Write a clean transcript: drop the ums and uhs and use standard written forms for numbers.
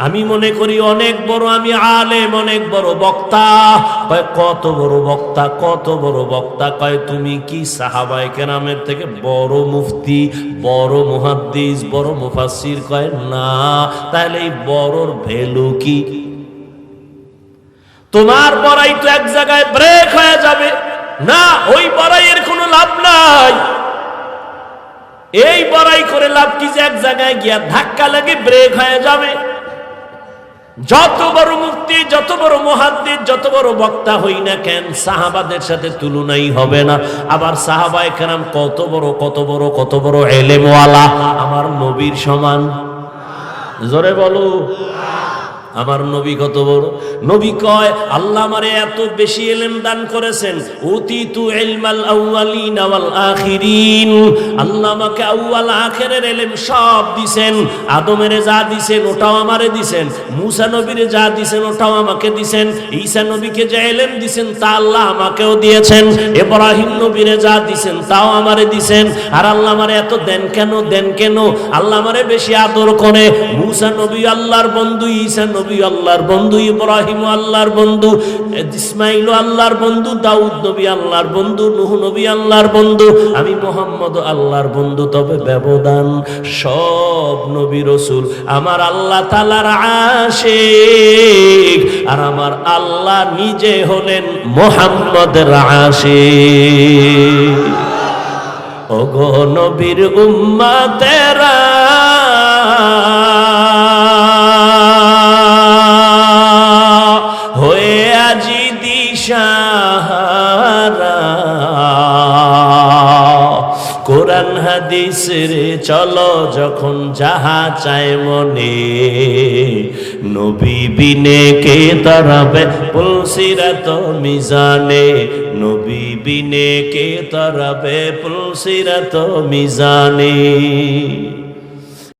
আমি মনে করি অনেক বড়, আমি আলেম, অনেক বড় বক্তা। কয় কত বড় বক্তা, কত বড় বক্তা? কয় তুমি কি সাহাবায়ে কেরামের থেকে বড় মুফতি, বড় মুহাদ্দিস, বড় মুফাসসির? কয় না। তাহলে এই বড়র ভ্যালু কি? তোমার বড়াই তো এক জায়গায় ব্রেক হয়ে যাবে না, ওই বড়াইয়ের কোনো লাভ নাই। এই বড়াই করে লাভ কি যে এক জায়গায় গিয়া ধাক্কা লাগে ব্রেক হয়ে যাবে? যত বড় মুফতি, যত বড় মুহাদ্দিস, যত বড় বক্তা হই না কেন, সাহাবাদের সাথে তুলনাই হবে না। আবার সাহাবায়ে কেরাম কত বড়, কত বড়, কত বড় এলেমওয়ালা, আমার নবীর সমান? জোরে বলো। আমার নবী কত বড়? নবী কয় আল্লাহ আমারে এত বেশি ইলম দান করেছেন, উতিতু ইলমাল আউয়ালিন ওয়াল আখিরিন। আল্লাহ আমাকে আউয়াল আখিরের ইলম সব দিবেন। আদমের যা দিবেন ওটাও আমারে দিবেন, মুসা নবীরে যা দিবেন ওটাও আমাকে দিবেন, ঈসা নবীকে যে ইলম দিবেন তা আল্লাহ আমাকেও দিয়েছেন, ইব্রাহিম নবীরে যা দিবেন তাও আমারে দিবেন। আর আল্লাহ আমারে এত দেন কেন, দেন কেন? আল্লাহ আমারে বেশি আদর করে। মুসা নবী আল্লাহর বন্ধু, ঈসা নবী আল্লাহর বন্ধু, ইব্রাহিম আল্লাহর বন্ধু, ইসমাইল আল্লাহর বন্ধু, দাউদ নবী আল্লাহর বন্ধু, নূহ নবী আল্লাহর বন্ধু, আমি মুহাম্মদ আল্লাহর বন্ধু। তবে ব্যবধান, সব নবী রাসূল আমার আল্লাহ তাআলার আশিক, আর আমার আল্লাহ নিজে হলেন মুহাম্মদের আশিক। ওগো নবীর উম্মতেরা, হয়ে আজি দিশাহারা, কোরআন হাদিস রে চলো যখন যাহা চায় মনে, নবী বিনে কে তরাবে পুলসিরাত মিজানে, নবী বিনে কে তরাবে পুলসিরাত মিজানে।